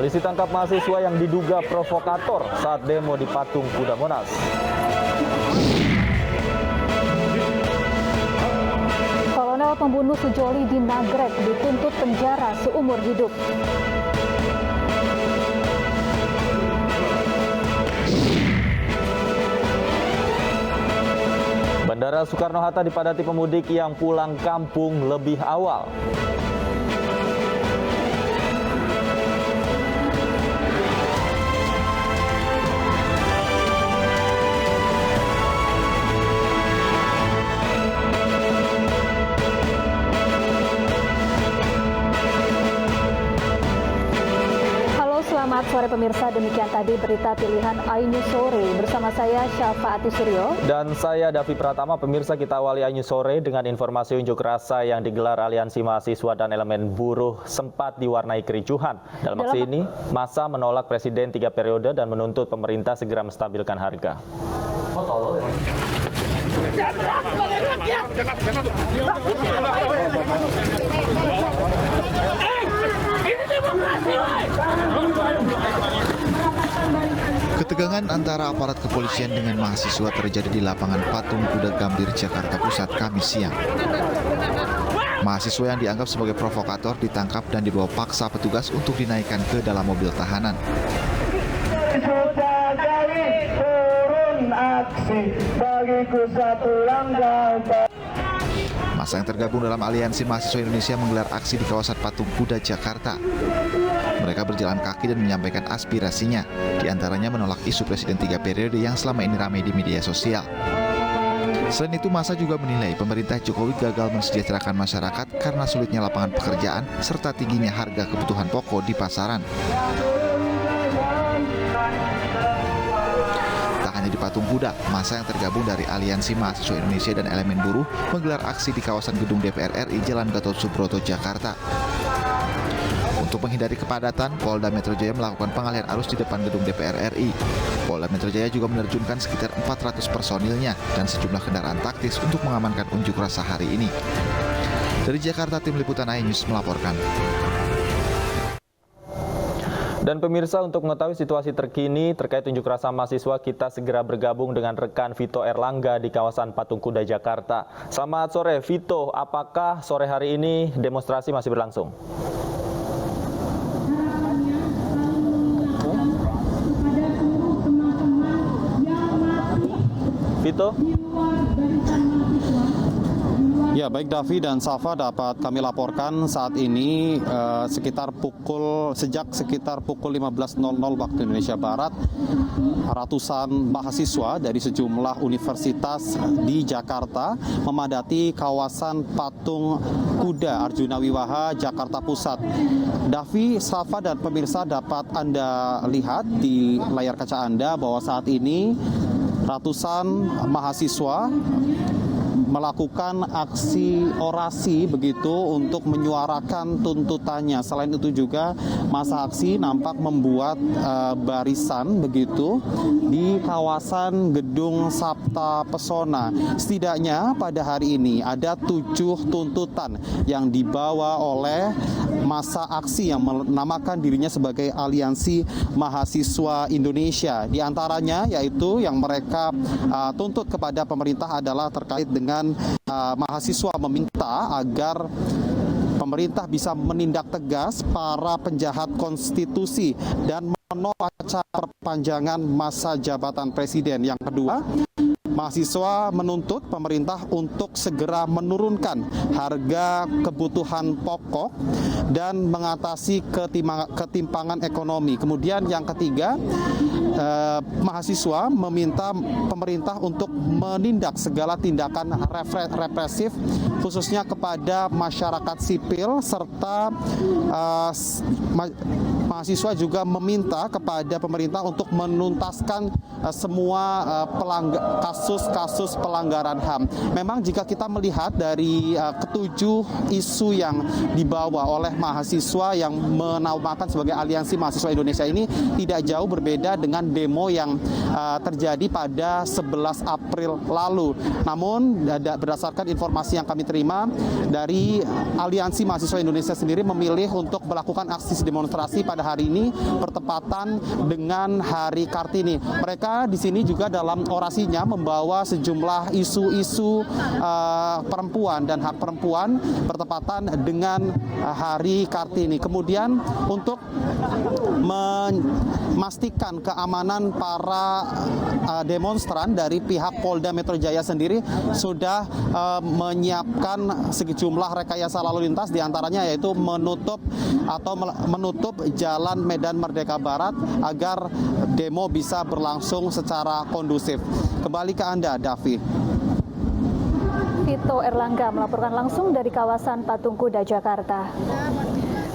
Polisi tangkap mahasiswa yang diduga provokator saat demo di Patung Kuda Monas. Kolonel pembunuh sejoli di Nagrek dituntut penjara seumur hidup. Bandara Soekarno-Hatta dipadati pemudik yang pulang kampung lebih awal. Selamat sore pemirsa, demikian tadi berita pilihan iNews Sore bersama saya Syafaati Suryo. Dan saya Davi Pratama. Pemirsa, kita awali iNews Sore dengan informasi unjuk rasa yang digelar Aliansi Mahasiswa dan Elemen Buruh sempat diwarnai kericuhan. Dalam aksi ini, massa menolak Presiden 3 periode dan menuntut pemerintah segera menstabilkan harga. Ketegangan antara aparat kepolisian dengan mahasiswa terjadi di lapangan Patung Kuda Gambir, Jakarta Pusat, Kamis siang. Mahasiswa yang dianggap sebagai provokator ditangkap dan dibawa paksa petugas untuk dinaikkan ke dalam mobil tahanan. Sudah kali turun aksi, bagiku satu langkah. Massa yang tergabung dalam Aliansi Mahasiswa Indonesia menggelar aksi di kawasan Patung Kuda, Jakarta. Mereka berjalan kaki dan menyampaikan aspirasinya, diantaranya menolak isu Presiden 3 periode yang selama ini ramai di media sosial. Selain itu, massa juga menilai pemerintah Jokowi gagal mensejahterakan masyarakat karena sulitnya lapangan pekerjaan serta tingginya harga kebutuhan pokok di pasaran. Tak hanya di Patung Kuda, massa yang tergabung dari Aliansi Mahasiswa Indonesia dan Elemen Buruh menggelar aksi di kawasan gedung DPR RI Jalan Gatot Subroto, Jakarta. Untuk menghindari kepadatan, Polda Metro Jaya melakukan pengalihan arus di depan gedung DPR RI. Polda Metro Jaya juga menerjunkan sekitar 400 personilnya dan sejumlah kendaraan taktis untuk mengamankan unjuk rasa hari ini. Dari Jakarta, tim liputan iNews melaporkan. Dan pemirsa, untuk mengetahui situasi terkini terkait unjuk rasa mahasiswa, kita segera bergabung dengan rekan Vito Erlangga di kawasan Patung Kuda, Jakarta. Selamat sore, Vito. Apakah sore hari ini demonstrasi masih berlangsung? Vito? Ya, baik Davi dan Safa, dapat kami laporkan saat ini sejak sekitar pukul 15.00 waktu Indonesia Barat, ratusan mahasiswa dari sejumlah universitas di Jakarta memadati kawasan Patung Kuda Arjuna Wiwaha, Jakarta Pusat. Davi, Safa, dan pemirsa, dapat Anda lihat di layar kaca Anda bahwa saat ini ratusan mahasiswa melakukan aksi orasi begitu untuk menyuarakan tuntutannya. Selain itu juga massa aksi nampak membuat barisan begitu di kawasan Gedung Sabta Pesona. Setidaknya pada hari ini ada 7 tuntutan yang dibawa oleh massa aksi yang menamakan dirinya sebagai Aliansi Mahasiswa Indonesia. Di antaranya yaitu yang mereka tuntut kepada pemerintah adalah terkait dengan mahasiswa meminta agar pemerintah bisa menindak tegas para penjahat konstitusi dan menolak perpanjangan masa jabatan presiden. Yang kedua, mahasiswa menuntut pemerintah untuk segera menurunkan harga kebutuhan pokok dan mengatasi ketimpangan ekonomi. Kemudian yang ketiga, mahasiswa meminta pemerintah untuk menindak segala tindakan represif khususnya kepada masyarakat sipil, serta mahasiswa juga meminta kepada pemerintah untuk menuntaskan semua kasus kasus-kasus pelanggaran HAM. Memang jika kita melihat dari ketujuh isu yang dibawa oleh mahasiswa yang menamakan sebagai Aliansi Mahasiswa Indonesia ini tidak jauh berbeda dengan demo yang terjadi pada 11 April lalu. Namun berdasarkan informasi yang kami terima dari Aliansi Mahasiswa Indonesia sendiri memilih untuk melakukan aksi demonstrasi pada hari ini bertepatan dengan Hari Kartini. Mereka di sini juga dalam orasinya membawa sejumlah isu-isu perempuan dan hak perempuan bertepatan dengan Hari Kartini. Kemudian untuk memastikan keamanan para demonstran dari pihak Polda Metro Jaya sendiri sudah menyiapkan sejumlah rekayasa lalu lintas, diantaranya yaitu menutup jalan Medan Merdeka Barat agar demo bisa berlangsung secara kondusif. Kembali ke Anda, Davi. Vito Erlangga melaporkan langsung dari kawasan Patung Kuda, Jakarta.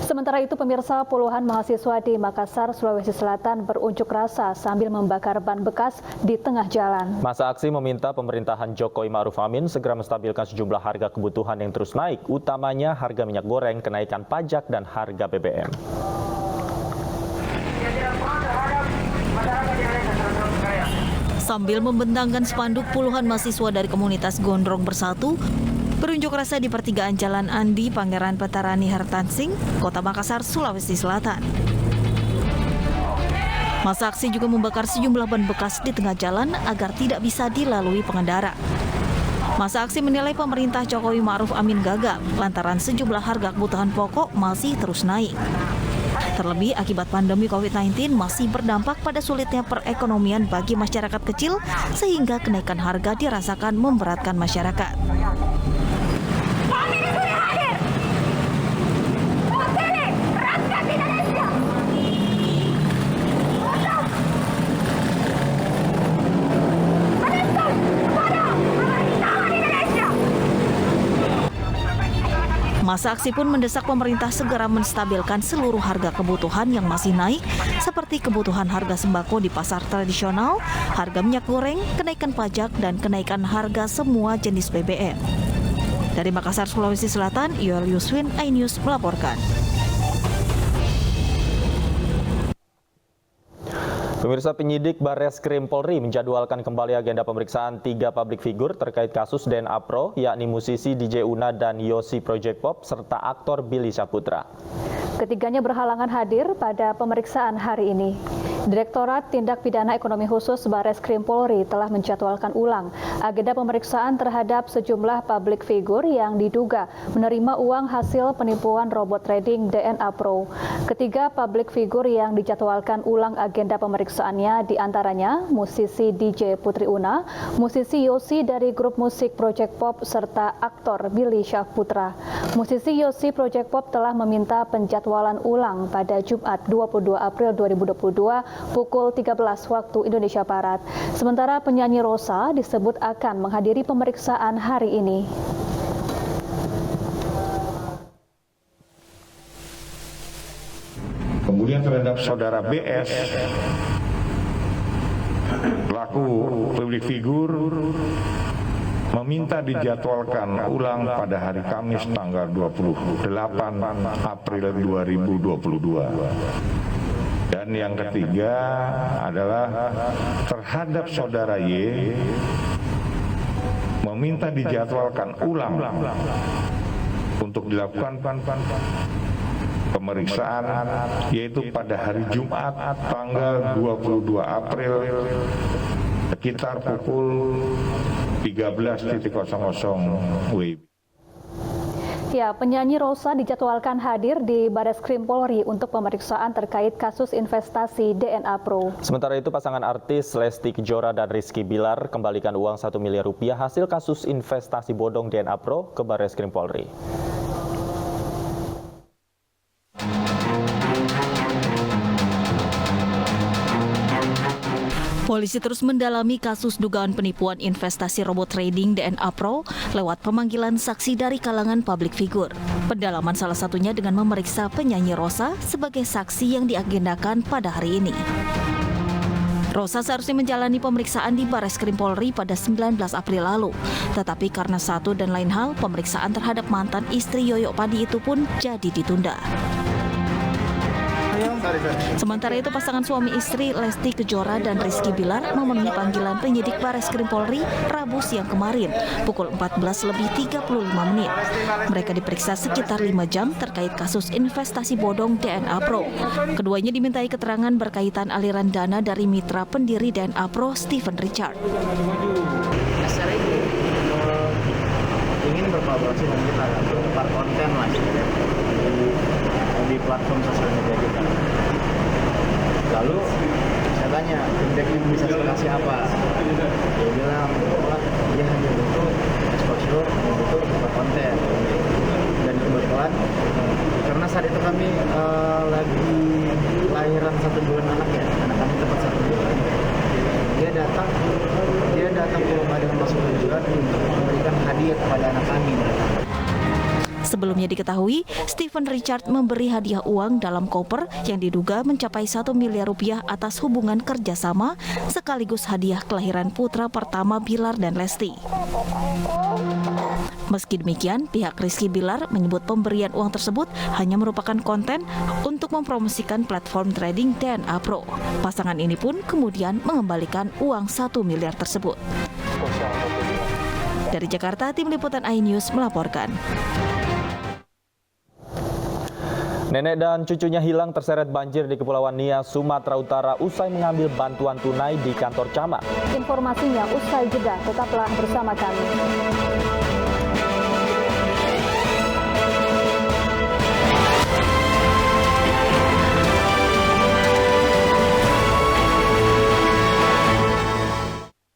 Sementara itu, pemirsa, puluhan mahasiswa di Makassar, Sulawesi Selatan berunjuk rasa sambil membakar ban bekas di tengah jalan. Masa aksi meminta pemerintahan Jokowi Ma'ruf Amin segera menstabilkan sejumlah harga kebutuhan yang terus naik, utamanya harga minyak goreng, kenaikan pajak, dan harga BBM. Sambil membentangkan spanduk, puluhan mahasiswa dari komunitas Gondrong Bersatu berunjuk rasa di pertigaan Jalan Andi, Pangeran Petarani Hartansing, Kota Makassar, Sulawesi Selatan. Masa aksi juga membakar sejumlah ban bekas di tengah jalan agar tidak bisa dilalui pengendara. Masa aksi menilai pemerintah Jokowi Ma'ruf Amin gagal lantaran sejumlah harga kebutuhan pokok masih terus naik. Terlebih akibat pandemi COVID-19 masih berdampak pada sulitnya perekonomian bagi masyarakat kecil sehingga kenaikan harga dirasakan memberatkan masyarakat. Masa aksi pun mendesak pemerintah segera menstabilkan seluruh harga kebutuhan yang masih naik, seperti kebutuhan harga sembako di pasar tradisional, harga minyak goreng, kenaikan pajak, dan kenaikan harga semua jenis BBM. Dari Makassar, Sulawesi Selatan, Yoel Yuswin, iNews melaporkan. Pemirsa, penyidik Barreskrim Polri menjadwalkan kembali agenda pemeriksaan 3 publik figur terkait kasus DNA Pro, yakni musisi DJ Una dan Yosi Project Pop, serta aktor Billy Syahputra. Ketiganya berhalangan hadir pada pemeriksaan hari ini. Direktorat Tindak Pidana Ekonomi Khusus Barreskrim Polri telah menjadwalkan ulang agenda pemeriksaan terhadap sejumlah publik figur yang diduga menerima uang hasil penipuan robot trading DNA Pro. Ketiga publik figur yang dijadwalkan ulang agenda pemeriksaannya diantaranya musisi DJ Putri Una, musisi Yosi dari grup musik Project Pop, serta aktor Billy Syahputra. Musisi Yosi Project Pop telah meminta penjadwalan ulang pada Jumat 22 April 2022 pukul 13 waktu Indonesia Barat. Sementara penyanyi Rosa disebut akan menghadiri pemeriksaan hari ini. Kemudian terhadap saudara BS, pelaku publik figur, meminta dijadwalkan ulang pada hari Kamis tanggal 28 April 2022. Dan yang ketiga adalah terhadap saudara Y, meminta dijadwalkan ulang untuk dilakukan pemeriksaan, yaitu pada hari Jumat tanggal 22 April sekitar pukul 13.00 WIB. Ya, penyanyi Rosa dijadwalkan hadir di Barreskrim Polri untuk pemeriksaan terkait kasus investasi DNA Pro. Sementara itu, pasangan artis Lesti Kejora dan Rizky Bilar kembalikan uang 1 miliar rupiah hasil kasus investasi bodong DNA Pro ke Barreskrim Polri. Polisi terus mendalami kasus dugaan penipuan investasi robot trading DNA Pro lewat pemanggilan saksi dari kalangan publik figur. Pendalaman salah satunya dengan memeriksa penyanyi Rosa sebagai saksi yang diagendakan pada hari ini. Rosa seharusnya menjalani pemeriksaan di Bareskrim Polri pada 19 April lalu. Tetapi karena satu dan lain hal, pemeriksaan terhadap mantan istri Yoyo Padi itu pun jadi ditunda. Sementara itu pasangan suami istri Lesti Kejora dan Rizky Bilar memenuhi panggilan penyidik Bareskrim Polri Rabu siang kemarin pukul 14:35. Mereka diperiksa sekitar 5 jam terkait kasus investasi bodong DNA Pro. Keduanya dimintai keterangan berkaitan aliran dana dari mitra pendiri DNA Pro Stephen Richard. Ingin berkolaborasi dengan kita untuk membuat konten lah di platform sosial media kita. Lalu saya tanya, feedbacknya bisa kasih apa? Dia bilang, dia hanya butuh exposure, butuh membuat konten. Dan kebetulan, karena saat itu kami lagi lahiran 1 bulan anak ya, anak kami tepat 1 bulan. Dia datang ke rumah dengan masuk tujuan untuk memberikan hadiah kepada anak kami. Sebelumnya diketahui, Stephen Richard memberi hadiah uang dalam koper yang diduga mencapai 1 miliar rupiah atas hubungan kerjasama sekaligus hadiah kelahiran putra pertama Bilar dan Lesti. Meski demikian, pihak Rizky Bilar menyebut pemberian uang tersebut hanya merupakan konten untuk mempromosikan platform trading DNA Pro. Pasangan ini pun kemudian mengembalikan uang 1 miliar tersebut. Dari Jakarta, Tim Liputan iNews melaporkan. Nenek dan cucunya hilang terseret banjir di Kepulauan Nias, Sumatera Utara usai mengambil bantuan tunai di kantor camat. Informasinya usai jeda, tetaplah bersama kami.